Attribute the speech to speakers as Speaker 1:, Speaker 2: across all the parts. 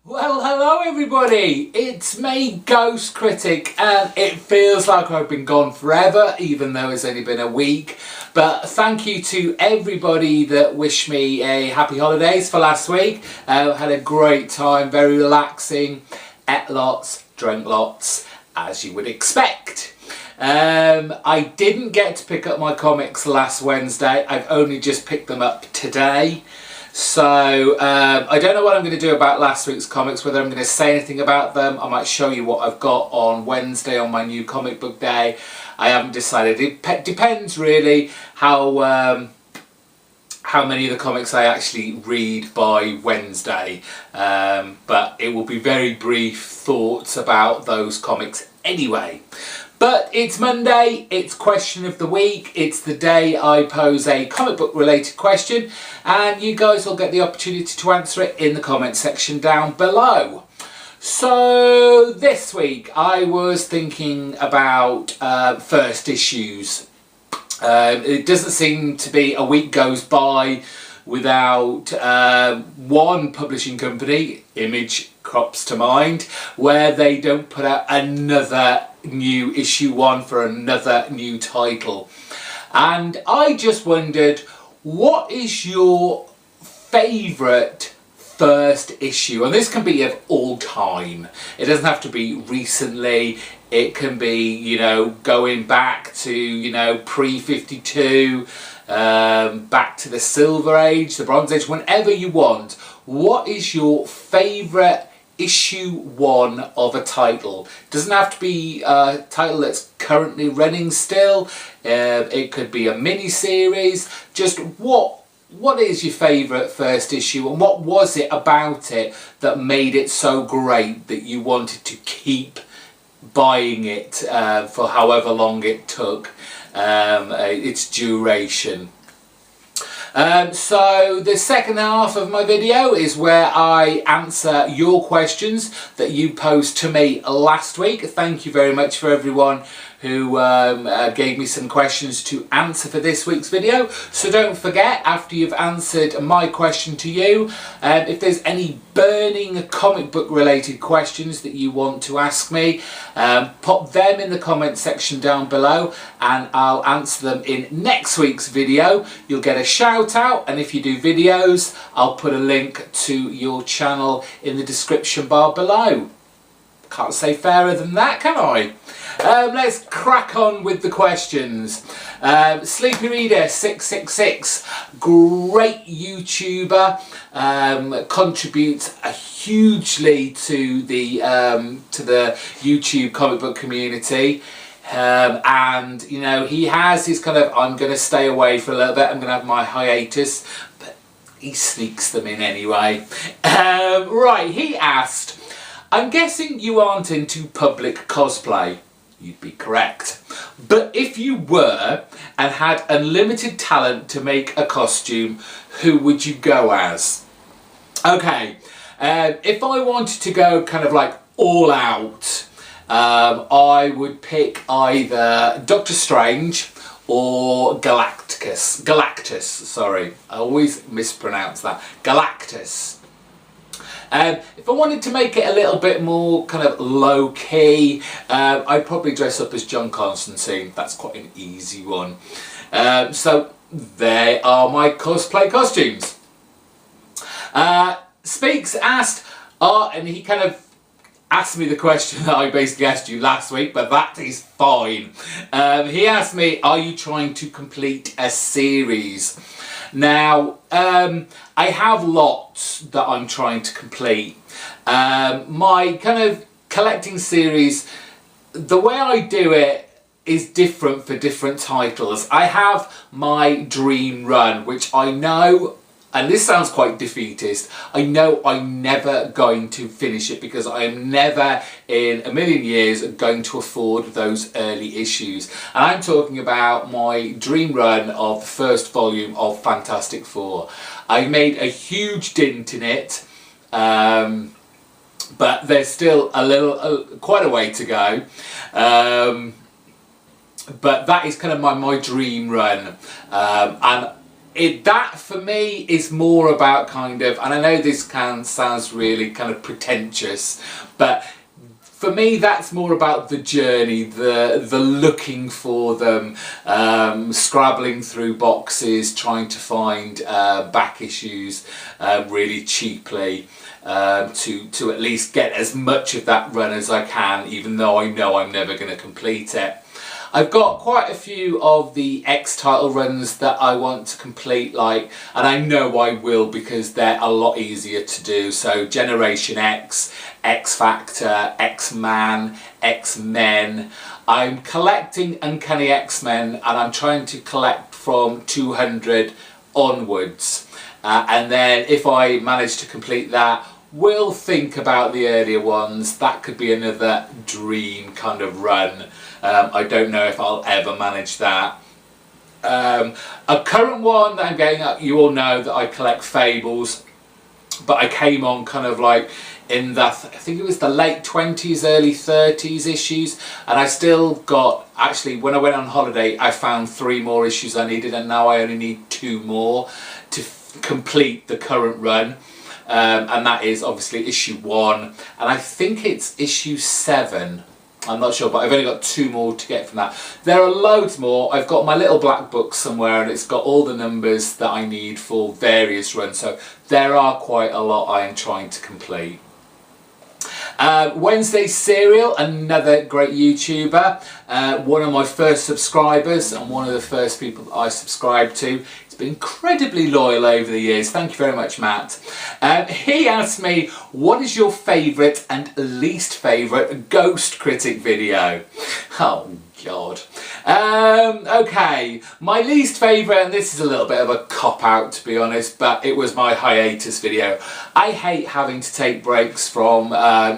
Speaker 1: Well, hello everybody, it's me, GhostCritic, and it feels like I've been gone forever, even though it's only been a week. But thank you to everybody that wished me a happy holidays for last week. Had a great time, very relaxing, ate lots, drank lots, as you would expect. I didn't get to pick up my comics last Wednesday, I've only just picked them up today. So I don't know what I'm going to do about last week's comics, whether I'm going to say anything about them. I might show you what I've got on Wednesday on my new comic book day. I haven't decided. It depends really how many of the comics I actually read by Wednesday. But it will be very brief thoughts about those comics anyway. But it's Monday, it's question of the week, it's the day I pose a comic book related question and you guys will get the opportunity to answer it in the comment section down below. So this week I was thinking about first issues. It doesn't seem to be a week goes by without one publishing company, Image crops to mind, where they don't put out another new issue 1 for another new title. And I just wondered, what is your favourite first issue? And this can be of all time. It doesn't have to be recently. It can be, you know, going back to, you know, pre-52, back to the Silver Age, the Bronze Age, whenever you want. What is your favourite issue 1 of a title? Doesn't have to be a title that's currently running still. It could be a mini series. Just what is your favourite first issue, and what was it about it that made it so great that you wanted to keep buying it for however long it took its duration? So the second half of my video is where I answer your questions that you posed to me last week. Thank you very much for everyone who gave me some questions to answer for this week's video. So don't forget, after you've answered my question to you, if there's any burning comic book related questions that you want to ask me, pop them in the comment section down below and I'll answer them in next week's video. You'll get a shout out, and if you do videos, I'll put a link to your channel in the description bar below. Can't say fairer than that, can I? Let's crack on with the questions. Sleepy Reader 666, great YouTuber, contributes hugely to the YouTube comic book community. And you know, he has his kind of, I'm going to stay away for a little bit, I'm going to have my hiatus, but he sneaks them in anyway. Right, he asked, I'm guessing you aren't into public cosplay. You'd be correct. But if you were and had unlimited talent to make a costume, who would you go as? Okay, if I wanted to go kind of like all out, I would pick either Doctor Strange or Galactus, sorry. I always mispronounce that. Galactus. If I wanted to make it a little bit more kind of low-key, I'd probably dress up as John Constantine. That's quite an easy one. So there are my cosplay costumes. Speaks asked, and he kind of asked me the question that I basically asked you last week, but that is fine. He asked me, are you trying to complete a series? Now, I have lots that I'm trying to complete. My kind of collecting series, the way I do it is different for different titles. I have my dream run, which I know, and this sounds quite defeatist, I know I'm never going to finish it because I am never in a million years going to afford those early issues. And I'm talking about my dream run of the first volume of Fantastic Four. I made a huge dint in it, but there's still quite a way to go. But that is kind of my dream run. And that for me is more about kind of, and I know this sounds really kind of pretentious, but for me that's more about the journey, the looking for them, scrabbling through boxes, trying to find back issues really cheaply, to at least get as much of that run as I can, even though I know I'm never going to complete it. I've got quite a few of the X title runs that I want to complete, and I know I will because they're a lot easier to do. So Generation X, X Factor, X-Man, X-Men. I'm collecting Uncanny X-Men, and I'm trying to collect from 200 onwards. And then if I manage to complete that, we'll think about the earlier ones. That could be another dream kind of run. I don't know if I'll ever manage that. A current one that I'm getting at, you all know that I collect Fables, but I came on kind of like in the, I think it was the late 20s, early 30s issues, and I still got, actually when I went on holiday I found 3 more issues I needed, and now I only need 2 more to complete the current run. And that is obviously issue 1, and I think it's issue 7. I'm not sure, but I've only got 2 more to get from that. There are loads more. I've got my little black book somewhere, and it's got all the numbers that I need for various runs. So there are quite a lot I am trying to complete. Wednesday Serial, another great YouTuber, one of my first subscribers and one of the first people that I subscribed to. He's been incredibly loyal over the years. Thank you very much, Matt. He asked me, what is your favourite and least favourite GhostCritic video? Oh God. Okay, my least favourite, and this is a little bit of a cop-out to be honest, but it was my hiatus video. I hate having to take breaks from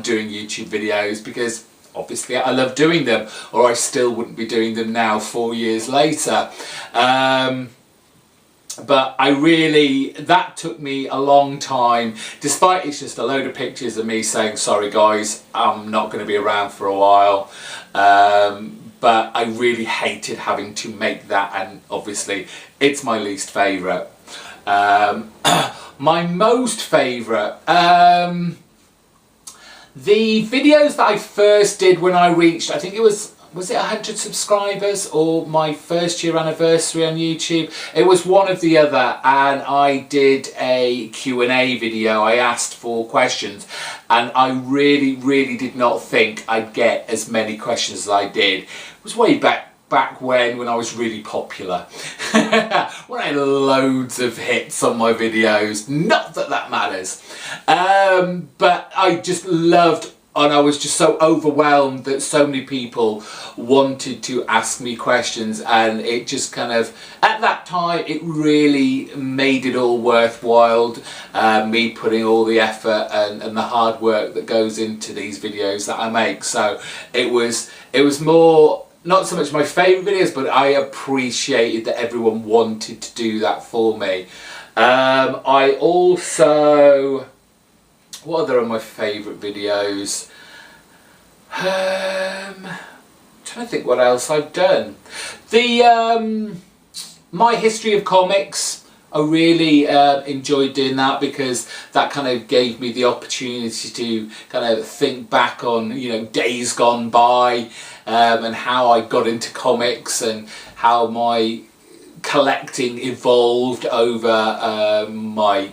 Speaker 1: doing YouTube videos because obviously I love doing them, or I still wouldn't be doing them now 4 years later. But that took me a long time, despite it's just a load of pictures of me saying, sorry guys, I'm not going to be around for a while. But I really hated having to make that, and obviously it's my least favourite. My most favourite, the videos that I first did when I reached, I think it was it 100 subscribers or my first year anniversary on YouTube? It was one of the other, and I did a Q&A video. I asked for questions, and I really did not think I'd get as many questions as I did. It was way back when I was really popular. When I had loads of hits on my videos. Not that that matters. But I just loved, and I was just so overwhelmed that so many people wanted to ask me questions, and it just kind of, at that time, it really made it all worthwhile, me putting all the effort and the hard work that goes into these videos that I make. So it was more, not so much my favourite videos, but I appreciated that everyone wanted to do that for me. I also, what other are my favourite videos? I'm trying to think what else I've done. The my history of comics, I really enjoyed doing that because that kind of gave me the opportunity to kind of think back on, you know, days gone by, and how I got into comics and how my collecting evolved over my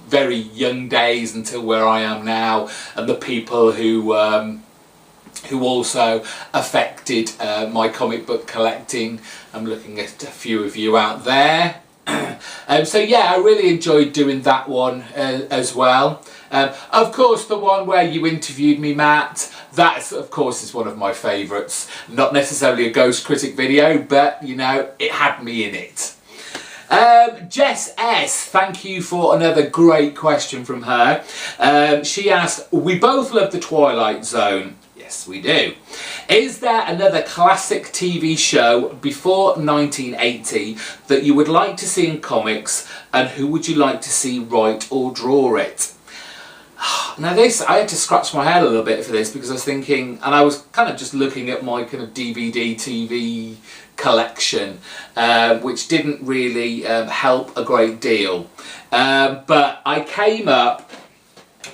Speaker 1: very young days until where I am now, and the people who also affected my comic book collecting. I'm looking at a few of you out there. So yeah, I really enjoyed doing that one as well. Of course, the one where you interviewed me, Matt, that of course is one of my favourites. Not necessarily a GhostCritic video, but you know, it had me in it. Jess S, thank you for another great question from her. She asked, we both love The Twilight Zone. Yes, we do. Is there another classic TV show before 1980 that you would like to see in comics, and who would you like to see write or draw it? Now this, I had to scratch my head a little bit for this because I was thinking, and I was kind of just looking at my kind of DVD, TV collection, which didn't really help a great deal. But I came up,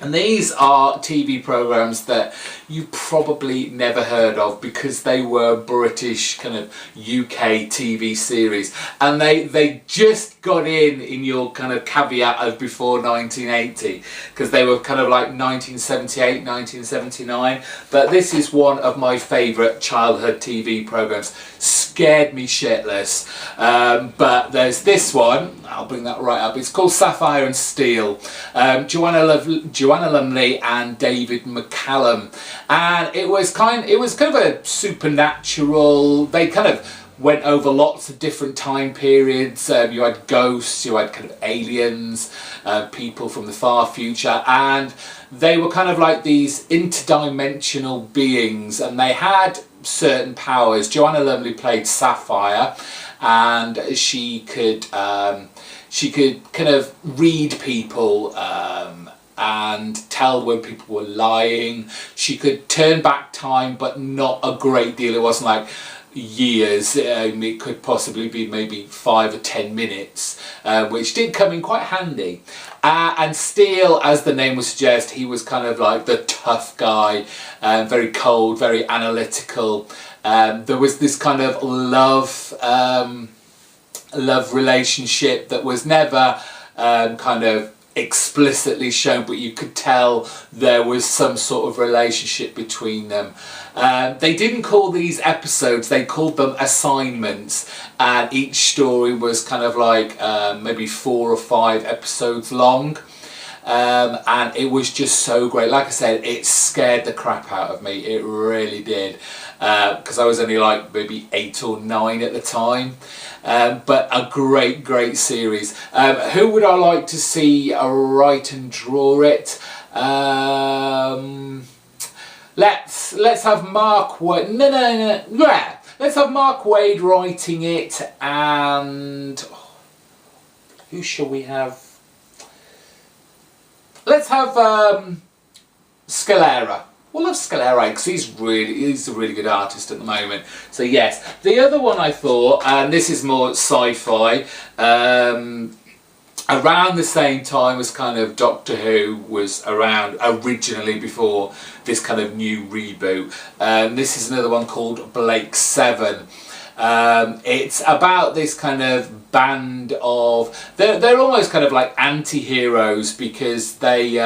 Speaker 1: and these are TV programmes that you probably never heard of because they were British kind of UK TV series, and they just got in your kind of caveat of before 1980 because they were kind of like 1978, 1979. But this is one of my favourite childhood TV programmes. Scared me shitless. But there's this one, I'll bring that right up. It's called Sapphire and Steel. Joanna Lumley and David McCallum, and it was kind of a supernatural. They kind of went over lots of different time periods. You had ghosts, you had kind of aliens, people from the far future, and they were kind of like these interdimensional beings, and they had certain powers. Joanna Lumley played Sapphire, and she could kind of read people and tell when people were lying. She could turn back time, but not a great deal. It wasn't like years. It could possibly be maybe 5 or 10 minutes, which did come in quite handy. And Steele, as the name would suggest, he was kind of like the tough guy, very cold, very analytical. There was this kind of love relationship that was never kind of explicitly shown, but you could tell there was some sort of relationship between them. They didn't call these episodes, they called them assignments, and each story was kind of like maybe 4 or 5 episodes long. And it was just so great. Like I said, it scared the crap out of me. It really did, because I was only like maybe 8 or 9 at the time. But a great series. Who would I like to see write and draw it? Let's have Mark Wade. No. Let's have Mark Wade writing it, and who shall we have? Let's have Scalera. We'll have Scalera because he's a really good artist at the moment. So yes, the other one I thought, and this is more sci-fi, around the same time as kind of Doctor Who was around originally before this kind of new reboot. This is another one called Blake 7. It's about this kind of band of, they're almost kind of like anti-heroes because they've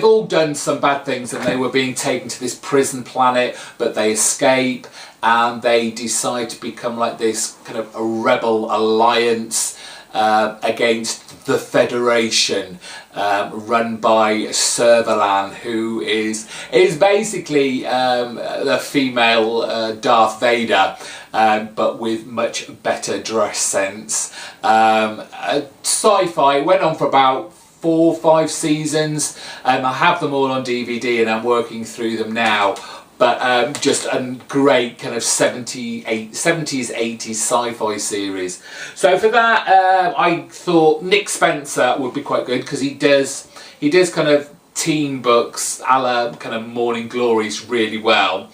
Speaker 1: all done some bad things, and they were being taken to this prison planet, but they escape and they decide to become like this kind of a rebel alliance against the Federation, run by Servalan, who is basically a female Darth Vader, but with much better dress sense. Sci-fi. It went on for about 4 or 5 seasons. I have them all on DVD and I'm working through them now. But just a great kind of 70s, 80s sci-fi series. So for that, I thought Nick Spencer would be quite good because he does kind of teen books a la kind of Morning Glories really well.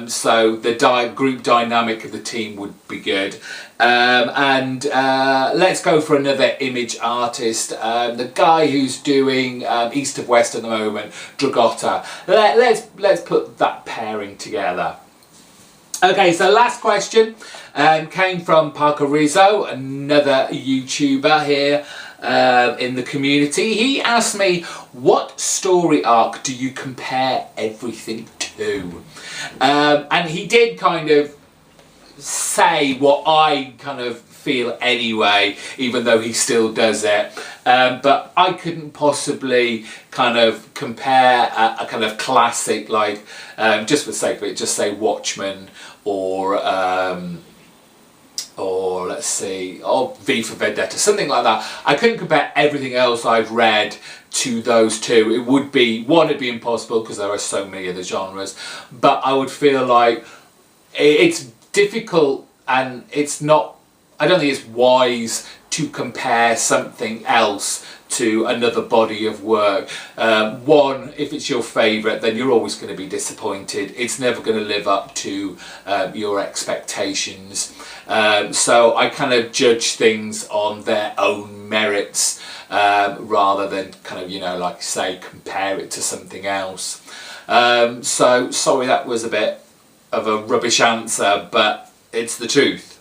Speaker 1: So the group dynamic of the team would be good. And let's go for another image artist, the guy who's doing East of West at the moment, Dragotta. Let's put that pairing together. Okay, so last question came from Parker Rizzo, another YouTuber here in the community. He asked me, what story arc do you compare everything to? And he did kind of say what I kind of feel anyway, even though he still does it. But I couldn't possibly kind of compare a kind of classic, like, just for the sake of it, just say Watchmen or let's see, V for Vendetta, something like that. I couldn't compare everything else I've read to those two. It would be, one, it'd be impossible because there are so many other genres, but I would feel like it's difficult and it's not I don't think it's wise to compare something else to another body of work. One, if it's your favourite, then you're always going to be disappointed. It's never going to live up to your expectations. So I kind of judge things on their own merits rather than kind of, you know, like I say, compare it to something else. So sorry that was a bit of a rubbish answer, but it's the truth.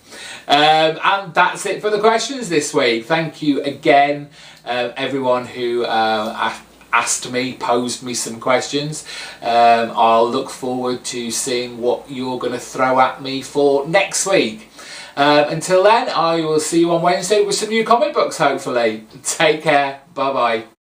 Speaker 1: And that's it for the questions this week. Thank you again, everyone who asked me, posed me some questions. I'll look forward to seeing what you're going to throw at me for next week. Until then, I will see you on Wednesday with some new comic books, hopefully. Take care. Bye bye.